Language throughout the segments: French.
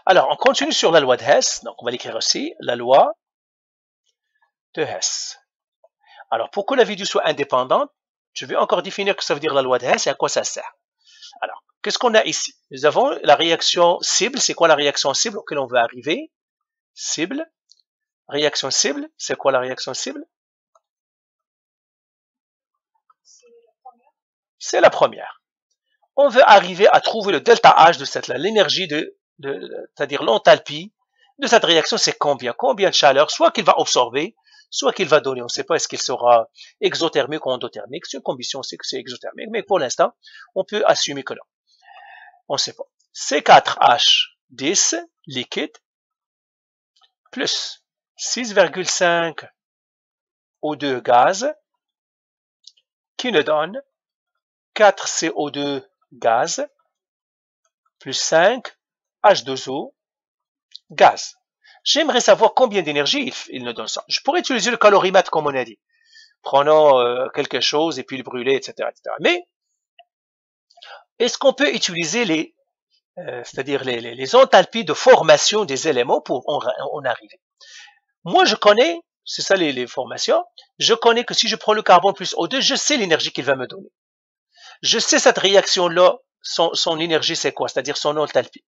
Alors, on continue sur la loi de Hess. Donc, on va l'écrire aussi, la loi de Hess. Alors, pour que la vidéo soit indépendante, je vais encore définir ce que ça veut dire la loi de Hess et à quoi ça sert. Alors, qu'est-ce qu'on a ici? Nous avons la réaction cible. C'est quoi la réaction cible auquel on veut arriver? Cible. Réaction cible. C'est quoi la réaction cible? C'est la première. On veut arriver à trouver le delta H de cette, l'énergie c'est-à-dire l'enthalpie de cette réaction, c'est combien? Combien de chaleur? Soit qu'il va absorber, soit qu'il va donner. On ne sait pas est-ce qu'il sera exothermique ou endothermique. C'est une combustion, c'est que c'est exothermique. Mais pour l'instant, on peut assumer que non. On ne sait pas. C4H10 liquide plus 6,5 O2 gaz qui nous donne 4 CO2 gaz plus 5 H2O gaz. J'aimerais savoir combien d'énergie il nous donne ça. Je pourrais utiliser le calorimètre comme on a dit. Prenons quelque chose et puis le brûler, etc., etc. Mais est-ce qu'on peut utiliser c'est-à-dire les enthalpies de formation des éléments pour en arriver? Moi, je connais, c'est ça les formations, je connais que si je prends le carbone plus O2, je sais l'énergie qu'il va me donner. Je sais cette réaction-là, son énergie c'est quoi, c'est-à-dire son enthalpie.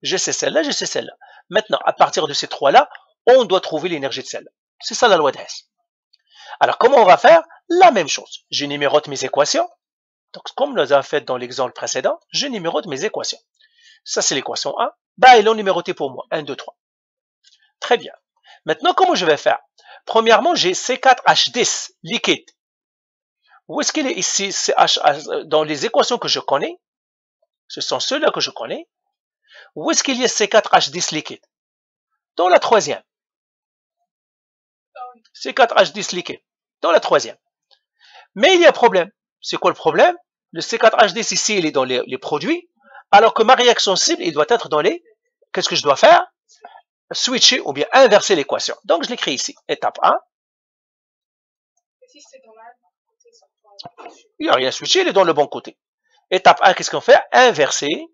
Je sais celle-là, je sais celle-là. Maintenant, à partir de ces trois-là, on doit trouver l'énergie de celle-là. C'est ça la loi de Hess. Alors, comment on va faire? La même chose. Je numérote mes équations. Donc, comme nous avons fait dans l'exemple précédent, je numérote mes équations. Ça, c'est l'équation 1. Bah, ils l'ont numéroté pour moi. 1, 2, 3. Très bien. Maintenant, comment je vais faire? Premièrement, j'ai C4H10 liquide. Où est-ce qu'il est ici? Dans les équations que je connais, ce sont ceux-là que je connais. Où est-ce qu'il y a C4H10 liquide? Dans la troisième. C4H10 liquide. Dans la troisième. Mais il y a un problème. C'est quoi le problème? Le C4H10 ici, il est dans les produits, alors que ma réaction cible, il doit être dans les... Qu'est-ce que je dois faire? Switcher ou bien inverser l'équation. Donc, je l'écris ici. Étape 1. Il n'y a rien switché, il est dans le bon côté. Étape 1, qu'est-ce qu'on fait? Inverser.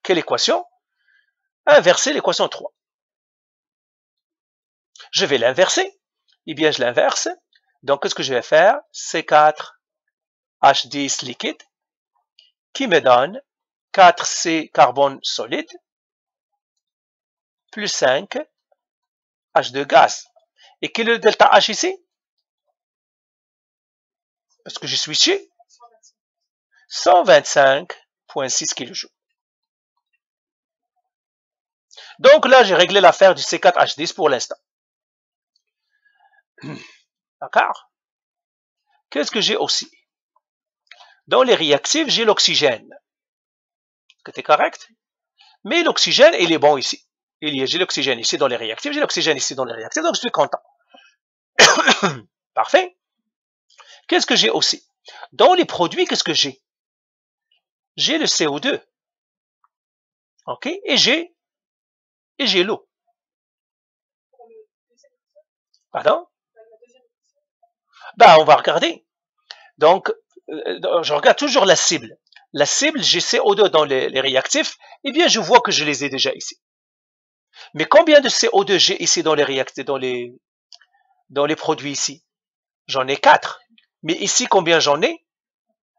Quelle équation? Inverser l'équation 3. Je vais l'inverser. Eh bien, je l'inverse. Donc, qu'est-ce que je vais faire? C4H10 liquide qui me donne 4C carbone solide plus 5 H2 gaz. Et quel est le delta H ici? Parce que j'ai switché 125,6 kJ. Donc là, j'ai réglé l'affaire du C4H10 pour l'instant. D'accord? Qu'est-ce que j'ai aussi? Dans les réactifs, j'ai l'oxygène. C'était correct? Mais l'oxygène, il est bon ici. J'ai l'oxygène ici dans les réactifs, j'ai l'oxygène ici dans les réactifs, donc je suis content. Parfait. Qu'est-ce que j'ai aussi? Dans les produits, qu'est-ce que j'ai? J'ai le CO2. OK? Et j'ai l'eau. Pardon? Ben, on va regarder. Donc, je regarde toujours la cible. La cible, j'ai CO2 dans les réactifs, eh bien, je vois que je les ai déjà ici. Mais combien de CO2 j'ai ici dans les réactifs, dans les produits ici? J'en ai 4. Mais ici, combien j'en ai?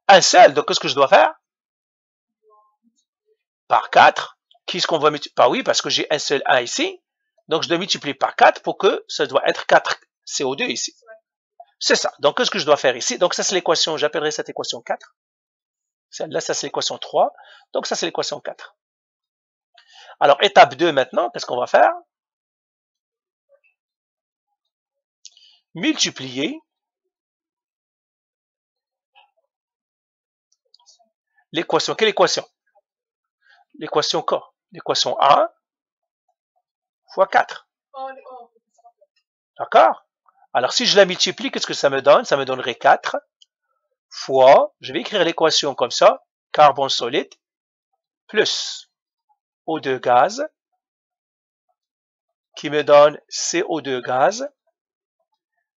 Un seul. Donc, qu'est-ce que je dois faire? Par 4. Qu'est-ce qu'on va multiplier? Bah oui, parce que j'ai un seul 1 ici. Donc, je dois multiplier par 4 pour que ça doit être 4 CO2 ici. C'est ça. Donc, qu'est-ce que je dois faire ici? Donc, ça, c'est l'équation. J'appellerai cette équation 4. Celle-là, ça, c'est l'équation 3. Donc, ça, c'est l'équation 4. Alors, étape 2 maintenant, qu'est-ce qu'on va faire? Multiplier l'équation. Quelle équation? L'équation K. L'équation 1 fois 4. D'accord? Alors, si je la multiplie, qu'est-ce que ça me donne? Ça me donnerait 4 fois, je vais écrire l'équation comme ça, carbone solide plus O2 gaz qui me donne CO2 gaz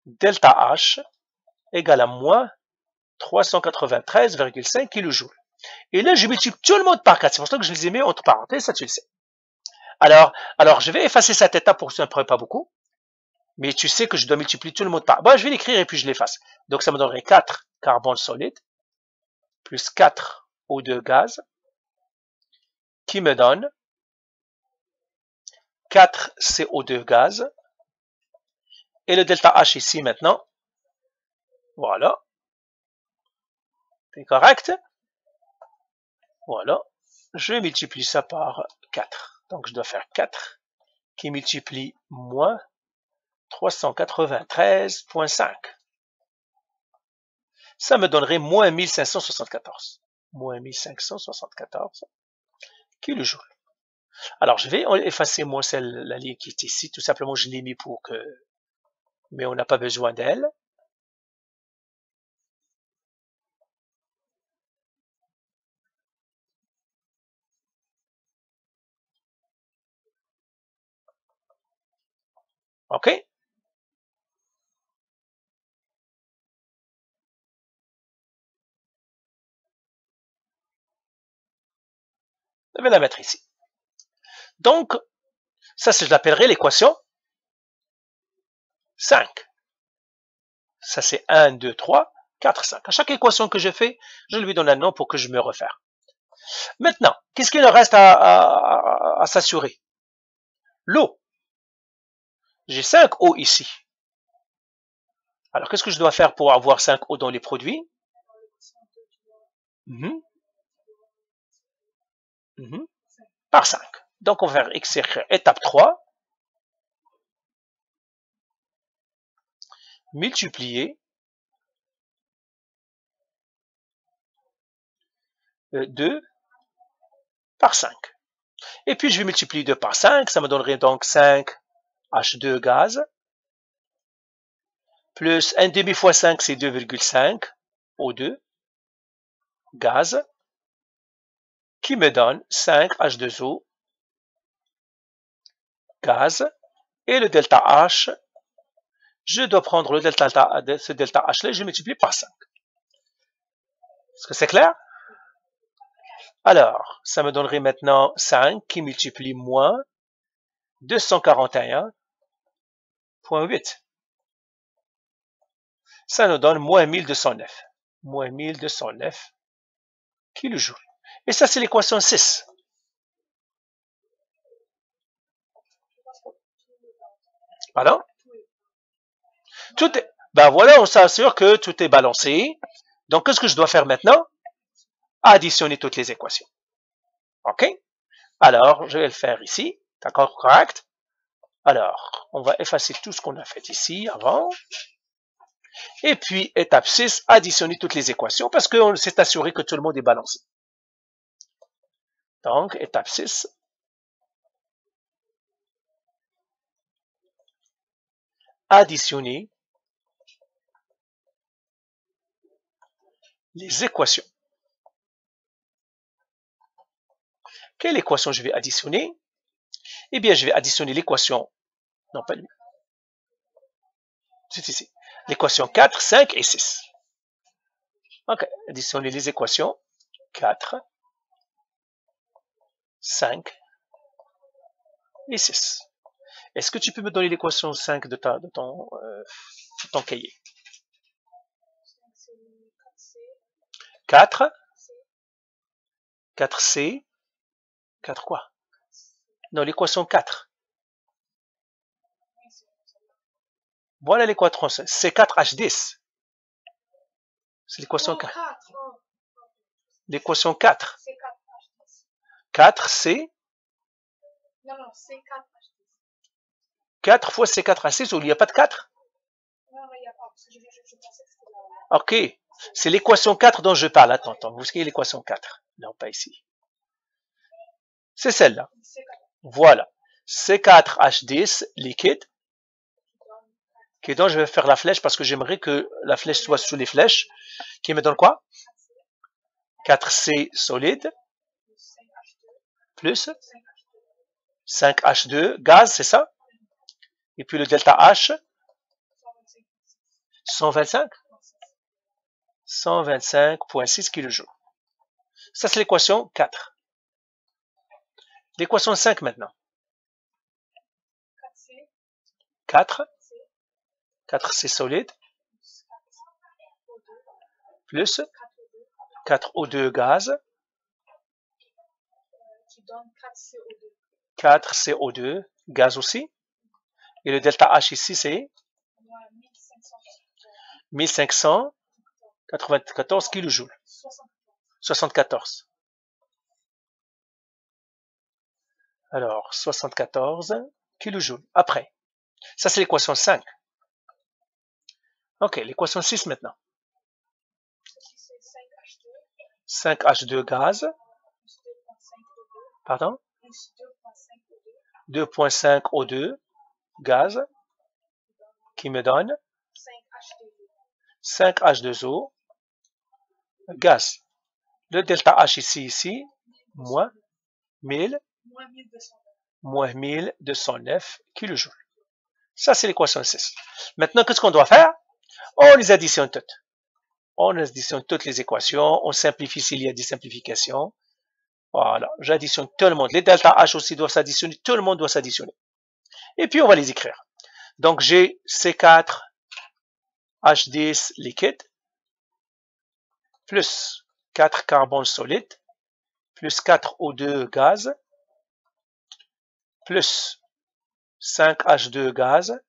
delta H égale à moins 393,5 kJ. Et là, je multiplie tout le monde par 4. C'est pour ça que je les ai mis entre parenthèses, ça tu le sais. Alors, je vais effacer cette étape pour que ça ne prenne pas beaucoup. Mais tu sais que je dois multiplier tout le monde par. Bon, je vais l'écrire et puis je l'efface. Donc, ça me donnerait 4 carbone solide plus 4 O2 gaz qui me donne 4 CO2 gaz. Et le delta H ici maintenant. Voilà. C'est correct? Voilà. Je multiplie ça par 4. Donc, je dois faire 4 qui multiplie moins 393,5. Ça me donnerait moins 1574. Moins 1574 kilojoules. Alors, je vais effacer moi la ligne qui est ici. Tout simplement, je l'ai mis pour que... Mais on n'a pas besoin d'elle. OK? Je vais la mettre ici. Donc, ça, je l'appellerai l'équation 5. Ça, c'est 1, 2, 3, 4, 5. À chaque équation que je fais, je lui donne un nom pour que je me refaire. Maintenant, qu'est-ce qu'il reste à s'assurer? L'eau. J'ai 5 eaux ici. Alors, qu'est-ce que je dois faire pour avoir 5 eaux dans les produits? Par 5. Donc, on va faire écrire étape 3. Multiplier 2 par 5. Et puis, je vais multiplier 2 par 5. Ça me donnerait donc 5 H2 gaz. Plus 1 demi fois 5, c'est 2,5 O2 gaz. Qui me donne 5 H2O gaz. Et le delta H, je dois prendre le delta de ce delta H là et je multiplie par 5. Est-ce que c'est clair? Alors, ça me donnerait maintenant 5 qui multiplie moins 241,8. Ça nous donne moins 1209. Moins 1209 kilojoules. Et ça, c'est l'équation 6. Pardon? Tout est, ben voilà, on s'assure que tout est balancé. Donc, qu'est-ce que je dois faire maintenant? Additionner toutes les équations. OK? Alors, je vais le faire ici. D'accord? Correct? Alors, on va effacer tout ce qu'on a fait ici avant. Et puis, étape 6, additionner toutes les équations parce qu'on s'est assuré que tout le monde est balancé. Donc, étape 6. Additionner les équations. Quelle équation je vais additionner? Eh bien, je vais additionner l'équation, non pas lui, c'est ici, l'équation 4, 5 et 6. Ok, additionner les équations 4, 5 et 6. Est-ce que tu peux me donner l'équation 5 de ton cahier? 4, 4C, 4 quoi? Non, l'équation 4. Voilà l'équation C4H10. C'est l'équation 4. L'équation 4. 4C. Non, C4H10. 4 fois C4H6 où il n'y a pas de 4? Non, il n'y a pas. Je pensais que c'était là. Ok. C'est l'équation 4 dont je parle. Attends. Vous voyez l'équation 4? Non, pas ici. C'est celle-là. Voilà. C4H10 liquide. Qui dont je vais faire la flèche parce que j'aimerais que la flèche soit sous les flèches. Qui me donne quoi? 4C solide. Plus 5H2 gaz, c'est ça? Et puis le delta H, 125? 125,6 kJ. Ça, c'est l'équation 4. L'équation 5 maintenant. 4. 4, c'est solide. Plus 4O2 gaz. 4CO2 gaz aussi. Et le delta H ici, c'est 1594 kJ. 74. Alors, 74 kJ. Après. Ça, c'est l'équation 5. Ok, l'équation 6 maintenant. 5H2 gaz. Pardon? 2.5 O2 gaz qui me donne 5H2O gaz. Le delta H ici, moins 1209 kJ. Ça, c'est l'équation 6. Maintenant, qu'est-ce qu'on doit faire? On les additionne toutes. On additionne toutes les équations. On simplifie s'il y a des simplifications. Voilà, j'additionne tout le monde. Les delta H aussi doivent s'additionner. Tout le monde doit s'additionner. Et puis, on va les écrire. Donc, j'ai C4 H10 liquide plus 4 carbone solide plus 4 O2 gaz plus 5 H2 gaz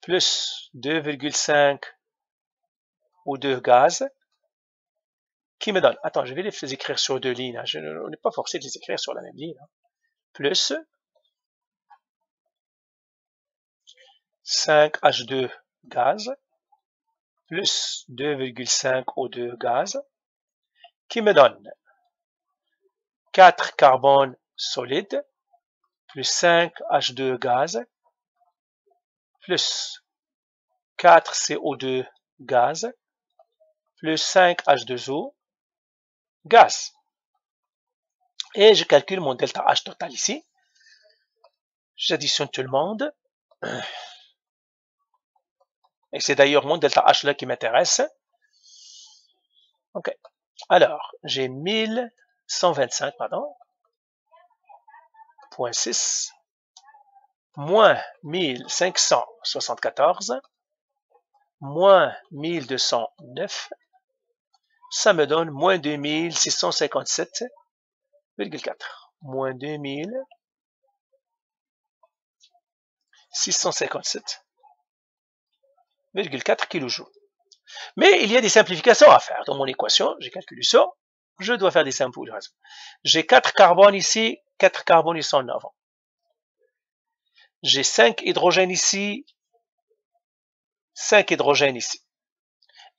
plus 2,5 O2 gaz qui me donne, attends, je vais les écrire sur deux lignes, hein. On n'est pas forcé de les écrire sur la même ligne, hein. Plus 5 H2 gaz plus 2,5 O2 gaz qui me donne 4 carbone solide plus 5 H2 gaz plus 4 CO2 gaz plus 5 H2O gaz. Et je calcule mon delta H total ici. J'additionne tout le monde. Et c'est d'ailleurs mon delta H là qui m'intéresse. Ok. Alors, j'ai 1125, pardon, .6 moins 1574 moins 1209, ça me donne moins 2657,4. Moins 2657,4 kJ. Mais il y a des simplifications à faire. Dans mon équation, j'ai calculé ça. Je dois faire des simplifications. J'ai 4 carbones ici, 4 carbones ici en avant. J'ai 5 hydrogènes ici, 5 hydrogènes ici.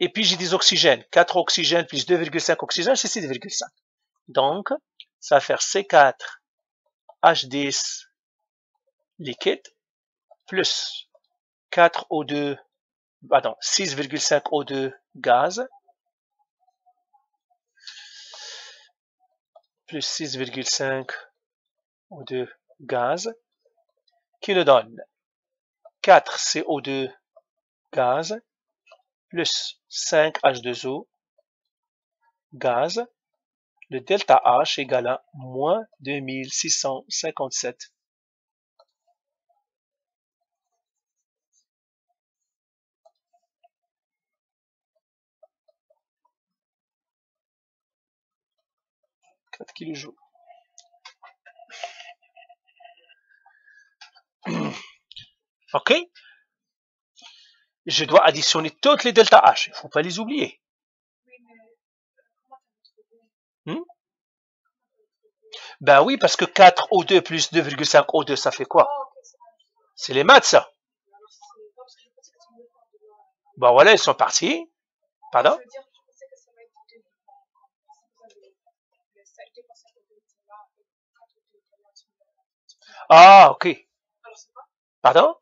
Et puis j'ai des oxygènes. 4 oxygènes plus 2,5 oxygènes, c'est 6,5. Donc, ça va faire C4 H10 liquide plus 4 O2, pardon, 6,5 O2 gaz plus 6,5 O2 gaz qui nous donne 4 CO2 gaz plus 5 H2O gaz. Le delta H égale à moins 2657. kJ. Ok? Je dois additionner toutes les delta H. Il ne faut pas les oublier. Ben oui, parce que 4O2 plus 2,5 O2, ça fait quoi? C'est les maths, ça. Ben voilà, ils sont partis. Pardon? Ah, ok. Pardon?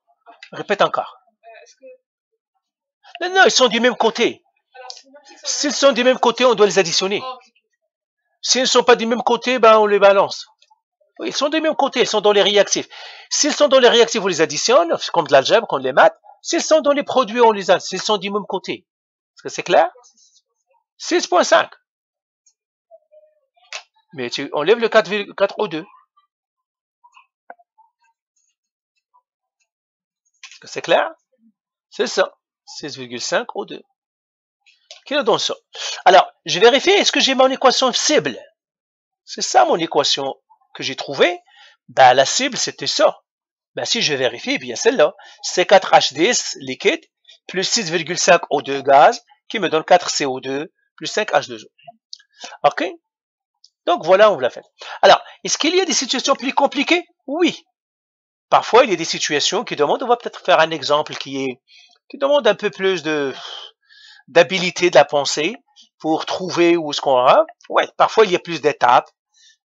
Répète encore. Non, non, ils sont du même côté. S'ils sont du même côté, on doit les additionner. S'ils ne sont pas du même côté, ben on les balance. Oui, ils sont du même côté, ils sont dans les réactifs. S'ils sont dans les réactifs, on les additionne, comme de l'algèbre, comme les maths. S'ils sont dans les produits, on les additionne. S'ils sont du même côté. Est-ce que c'est clair? 6,5. Mais tu enlèves le 4O2. Est-ce que c'est clair? C'est ça. 6,5 O2. Qui nous donne ça? Alors, je vérifie, est-ce que j'ai mon équation cible? C'est ça mon équation que j'ai trouvée. Ben, la cible, c'était ça. Ben, si je vérifie, bien celle-là. C4H10 liquide plus 6,5 O2 gaz qui me donne 4 CO2 plus 5 H2O. OK? Donc, voilà, on l'a fait. Alors, est-ce qu'il y a des situations plus compliquées? Oui. Parfois, il y a des situations qui demandent, on va peut-être faire un exemple qui demande un peu plus d'habilité de la pensée pour trouver où est-ce qu'on aura. Ouais, parfois, il y a plus d'étapes.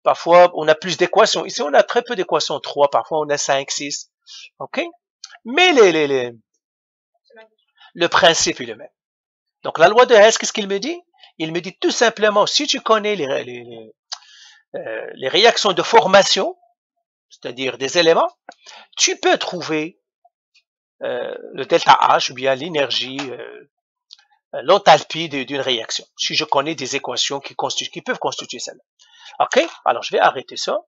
Parfois, on a plus d'équations. Ici, on a très peu d'équations 3. Parfois, on a 5, 6. OK? Mais le principe est le même. Donc, la loi de Hess, qu'est-ce qu'il me dit? Il me dit tout simplement, si tu connais les réactions de formation, c'est-à-dire des éléments, tu peux trouver le delta H ou bien l'énergie, l'enthalpie d'une réaction. Si je connais des équations qui peuvent constituer celle-là. OK? Alors, je vais arrêter ça.